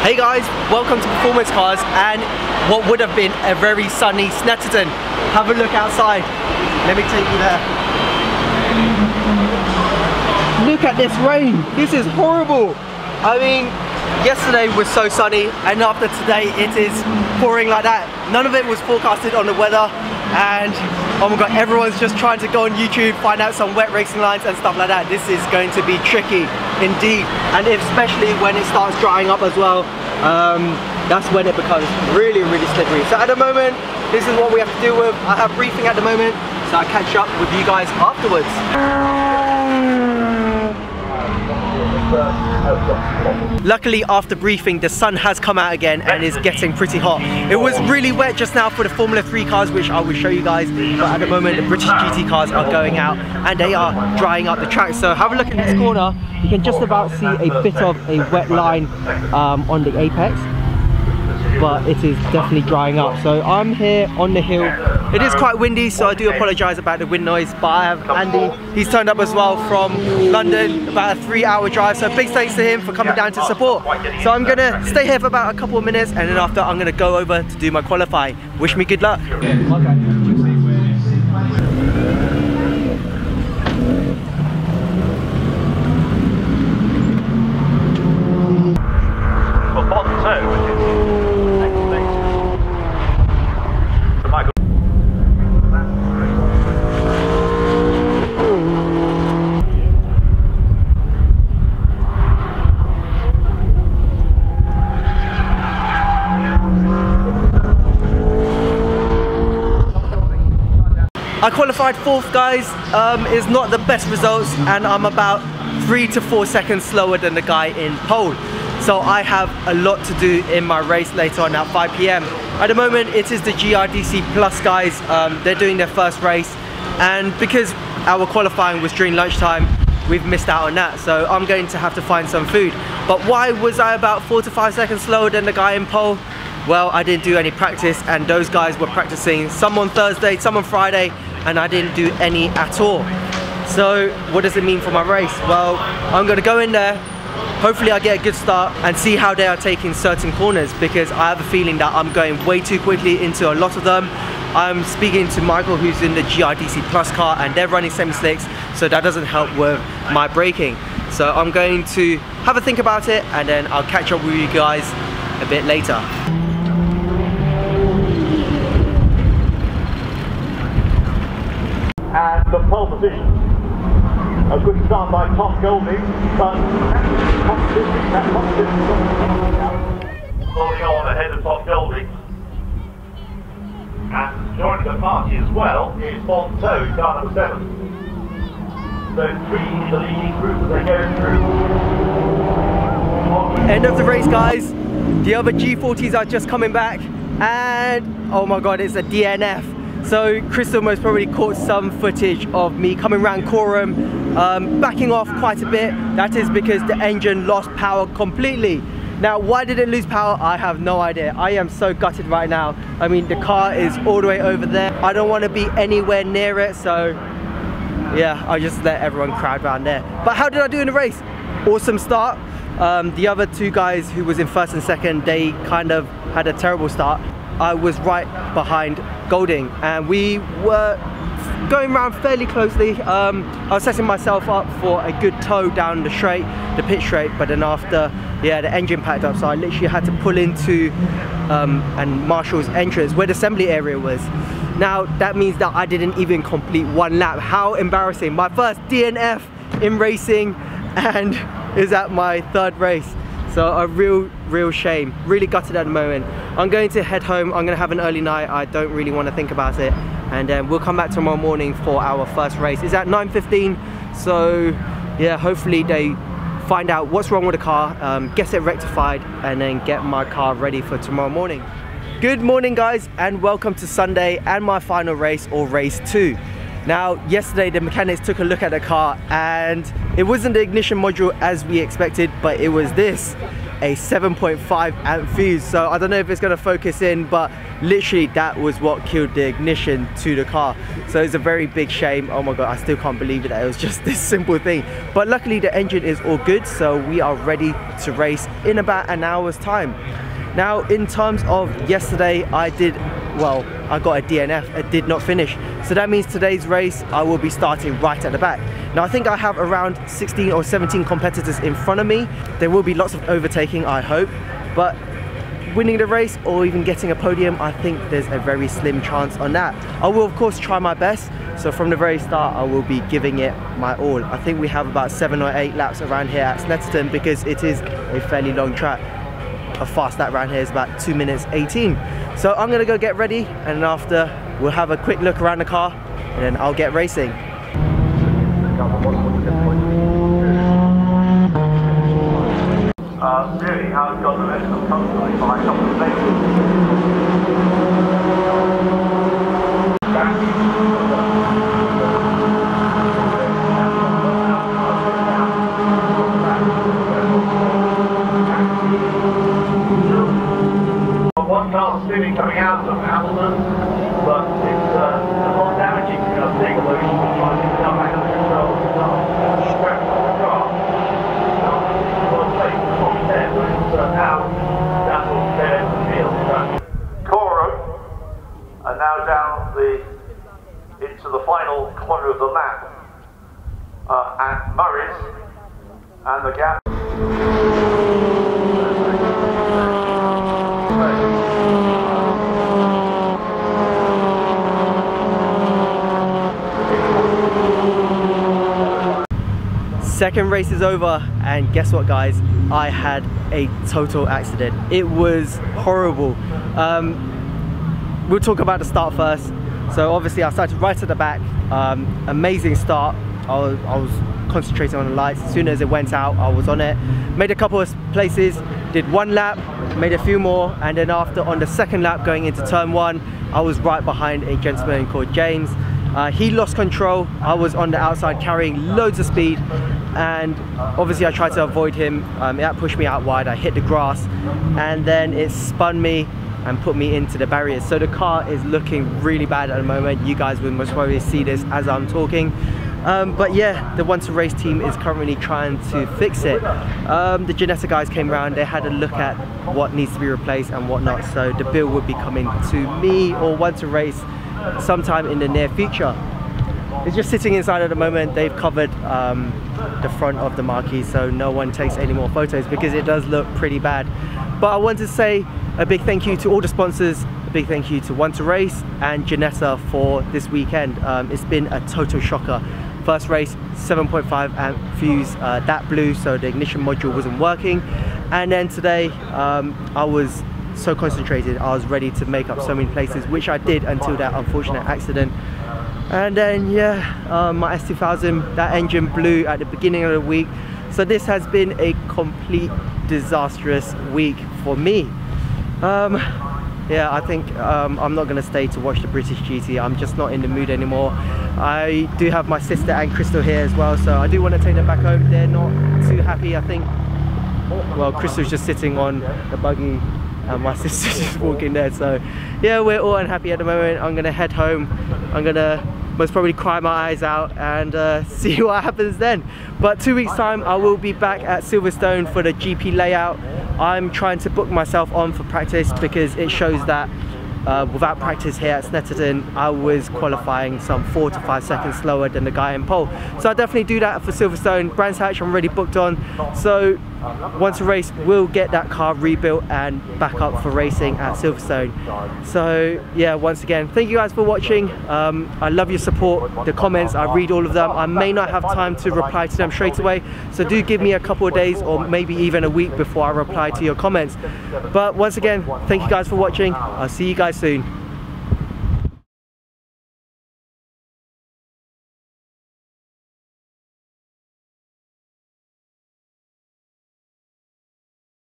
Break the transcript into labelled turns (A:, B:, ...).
A: Hey guys, welcome to Performance Cars and what would have been a very sunny Snetterton. Have a look outside. Let me take you there. Look at this rain. This is horrible. I mean, yesterday was so sunny and after today it is pouring like that. None of it was forecasted on the weather and oh my god, everyone's just trying to go on YouTube, find out some wet racing lines and stuff like that. This is going to be tricky indeed, and especially when it starts drying up as well. That's when it becomes really slippery. So at the moment, this is what we have to deal with. I have briefing at the moment, so I'll catch up with you guys afterwards. Luckily, after briefing, the sun has come out again and is getting pretty hot. It was really wet just now for the Formula 3 cars, which I will show you guys, but at the moment the British GT cars are going out and they are drying up the track. So have a look in this corner, you can just about see a bit of a wet line on the apex, but it is definitely drying up. So I'm here on the hill. It is quite windy, so I do apologise about the wind noise, but I have Andy, he's turned up as well from London, about a 3-hour drive, so big thanks to him for coming down to support. So I'm going to stay here for about a couple of minutes and then after I'm going to go over to do my qualifying. Wish me good luck. I qualified 4th guys, is not the best results and I'm about 3 to 4 seconds slower than the guy in pole. So I have a lot to do in my race later on at 5 PM. At the moment it is the GRDC Plus guys, they're doing their first race and because our qualifying was during lunchtime, we've missed out on that. So I'm going to have to find some food. But why was I about 4 to 5 seconds slower than the guy in pole? Well, I didn't do any practice and those guys were practicing, some on Thursday, some on Friday, and I didn't do any at all. So what does it mean for my race? Well, I'm gonna go in there, hopefully I get a good start and see how they are taking certain corners because I have a feeling that I'm going way too quickly into a lot of them. I'm speaking to Michael who's in the GRDC Plus car and they're running semi-slicks, so that doesn't help with my braking. So I'm going to have a think about it and then I'll catch up with you guys a bit later.
B: And the pole position. A good start by Tom Golding, but that competition holding on ahead of Tom Golding. And joining the party as well is Monteau, car number 7. So 3 in the leading group as they go through.
A: End of the race guys. The other G40s are just coming back and oh my god, it's a DNF. So Crystal most probably caught some footage of me coming around Coram, backing off quite a bit. That is because the engine lost power completely. Now why did it lose power? I have no idea. I am so gutted right now. I mean the car is all the way over there. I don't want to be anywhere near it, so yeah, I just let everyone crowd around there. But how did I do in the race? Awesome start. The other 2 guys who was in 1st and 2nd, they kind of had a terrible start. I was right behind Golding and we were going around fairly closely. I was setting myself up for a good tow down the straight, the pit straight, but then after, yeah, the engine packed up, so I literally had to pull into and Marshall's entrance where the assembly area was. Now that means that I didn't even complete 1 lap. How embarrassing. My first DNF in racing and is at my 3rd race. So a real shame, really gutted at the moment. I'm going to head home, I'm gonna have an early night, I don't really want to think about it. And then we'll come back tomorrow morning for our first race. It's at 9:15, so yeah, hopefully they find out what's wrong with the car, get it rectified, and then get my car ready for tomorrow morning. Good morning guys, and welcome to Sunday and my final race, or race 2. Now, yesterday the mechanics took a look at the car and it wasn't the ignition module as we expected, but it was this, a 7.5 amp fuse. So I don't know if it's gonna focus in, but literally that was what killed the ignition to the car. So it's a very big shame. Oh my god, I still can't believe it, that it was just this simple thing. But luckily the engine is all good, so we are ready to race in about an hour's time. Now, in terms of yesterday, I got a DNF, I did not finish. So that means today's race, I will be starting right at the back. Now, I think I have around 16 or 17 competitors in front of me. There will be lots of overtaking, I hope, but winning the race or even getting a podium, I think there's a very slim chance on that. I will, of course, try my best. So from the very start, I will be giving it my all. I think we have about 7 or 8 laps around here at Snetterton because it is a fairly long track. A fast lap around here is about 2 minutes 18. So I'm gonna go get ready, and after we'll have a quick look around the car and then I'll get racing.
B: Really, how it's got the rest of the country by a couple of places. One car spinning coming out of Hamilton, but it's a lot damaging to the thing, although you can try to get it up back under control. It's scrapped on the car. Coro are now down into the final corner of the lap at Murray's, and the gap.
A: Second race is over, and guess what, guys? I had a total accident. It was horrible. We'll talk about the start first. So obviously I started right at the back. Amazing start. I was concentrating on the lights. As soon as it went out, I was on it. Made a couple of places, did 1 lap, made a few more, and then after, on the second lap going into turn 1, I was right behind a gentleman called James. He lost control. I was on the outside carrying loads of speed, and obviously I tried to avoid him. That pushed me out wide. I hit the grass, and then it spun me and put me into the barriers. So the car is looking really bad at the moment. You guys will most probably see this as I'm talking. But yeah, the Want to Race team is currently trying to fix it. The Ginetta guys came around, they had a look at what needs to be replaced and whatnot. So the bill will be coming to me or Want to Race sometime in the near future. It's just sitting inside at the moment. They've covered the front of the marquee so no one takes any more photos because it does look pretty bad. But I want to say a big thank you to all the sponsors, a big thank you to Want to Race and Ginetta for this weekend. It's been a total shocker. First race, 7.5 amp fuse, that blew, so the ignition module wasn't working. And then today, I was so concentrated, I was ready to make up so many places, which I did until that unfortunate accident. And then yeah, my S2000, that engine blew at the beginning of the week. So this has been a complete disastrous week for me. Yeah, I think I'm not going to stay to watch the British GT. I'm just not in the mood anymore. I do have my sister and Crystal here as well, so I do want to take them back home. They're not too happy, I think. Well, Crystal's just sitting on the buggy and my sister's just walking there. So yeah, we're all unhappy at the moment. I'm going to head home. I'm going to most probably cry my eyes out and see what happens then. But 2 weeks time, I will be back at Silverstone for the GP layout. I'm trying to book myself on for practice because it shows that without practice here at Snetterton, I was qualifying some 4 to 5 seconds slower than the guy in pole. So I'll definitely do that for Silverstone. Brands Hatch I'm already booked on. So Want to Race will get that car rebuilt and back up for racing at Silverstone. So yeah, once again, thank you guys for watching. I love your support, the comments, I read all of them. I may not have time to reply to them straight away, so do give me a couple of days or maybe even a week before I reply to your comments. But once again, thank you guys for watching. I'll see you guys soon.